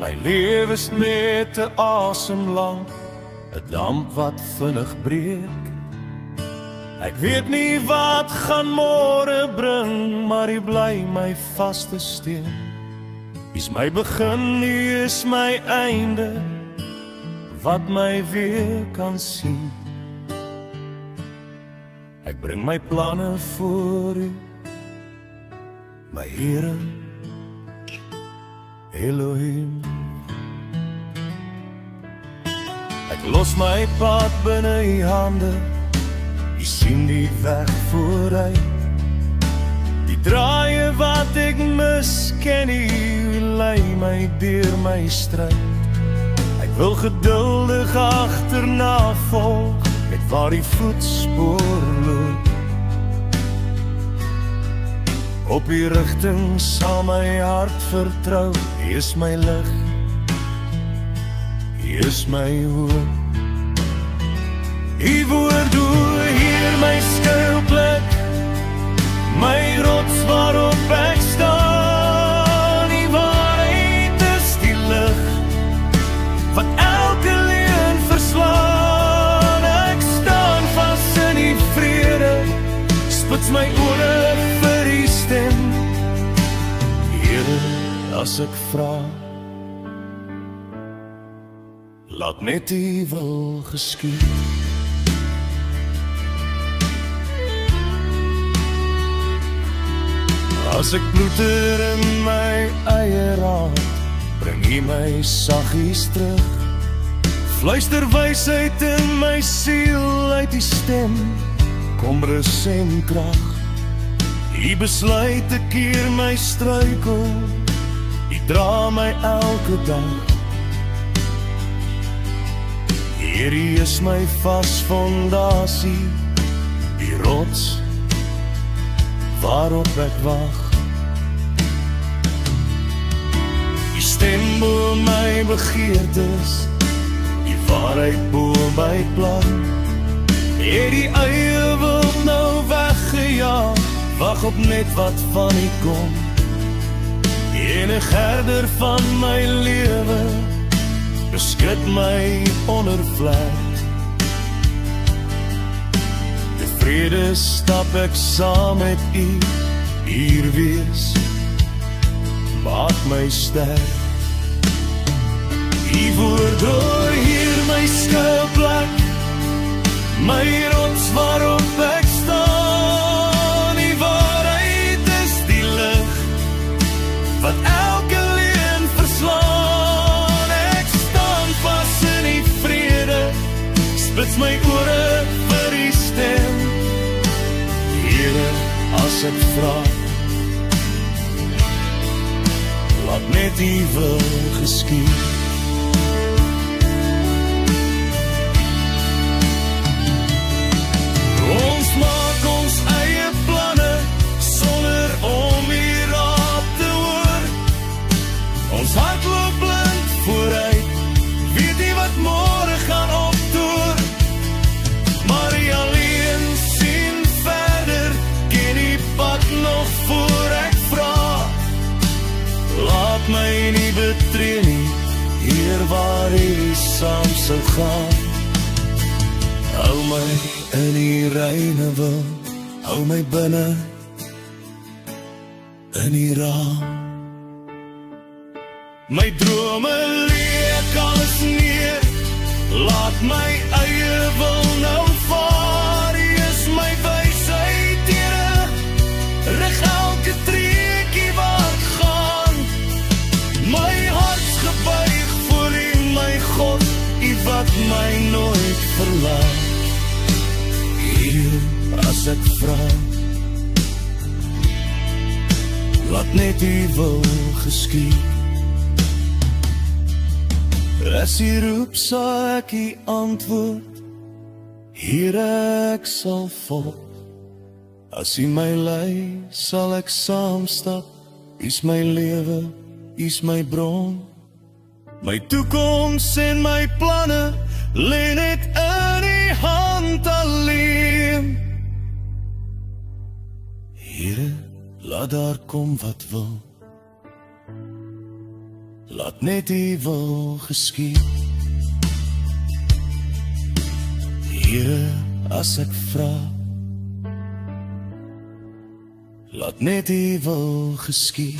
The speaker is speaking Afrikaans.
My lewe's net 'n asem lank, 'n damp wat vinnig breek. Ek weet nie wat gaan môre bring, maar U bly my vaste steun. U is my begin, U is my einde, wat my weer kan sien. Ek bring my planne voor U, my Here, Elohim. Ek los my pad binne U hande, U sien die weg vooruit. Die draaie wat ek mis, ken U lei my deur my stryd. Ek wil geduldig agterna volg, met waar die voetspoor loop. Op die rigting sal my hart vertrou, U is my lig, U is my hoop. U woord, o Heer, my skuilplek, my rots waarop ek staan. Die waarheid is die lig, wat elke leuen verslaan. Ek staan vas in die vrede, spits my ore vir die stem. Here, as ek vra, laat net U wil geskied. As ek ploeter in my eie raad, bring U my saggies terug. Fluister wysheid in my siel uit die stem, kom rus en krag. U besluit te keer my struikel, U dra my elke dag. Heer, U is my vas fondasie, die rots waarop ek wag. U stem bo my begeertes, U waarheid bo my plan. Het die eie wil nou weggejaag, wag op net wat van U kom. Enige herder van my lewe, beskud my onder vlek. Tevrede stap ek saam met U, hier wees, maak my sterk. U woord, o Heer, my skuilplek, my rots waarop ek staan. Die waarheid is die lig, wat elke leuen verslaan. Ek staan vas in die vrede, spits my ore vir die stem. Here, as ek vra, laat net U wil geskied. Ons maak ons eie planne, sonder om U raad te hoor. Ons hart loop blind vooruit, weet nie wat môre gaan opdoor. Maar U alleen sien verder, ken die pad nog voor ek vra. Laat my nie betree nie, hier waar U saam sou gaan. Hou my in die reine wil, hou my binne in die raam. My drome leek alles neer, laat my eie wil nou vaar. U is my wysheid, Here, rig elke treukie wat gaan. My harts gebuig voor U, my God, U wat my nooit verlaat. Hier, as ek vra, laat net U wil geskied. As U roep, sal ek U antwoord, Here, ek sal volg. As U my lei, sal ek saamstap. U is my lewe, U is my bron. My toekoms en my planne lê net in U hand alleen. Here, laat daar kom wat wil, Laat net U wil geskied. Here, as ek vra, laat net U wil geskied.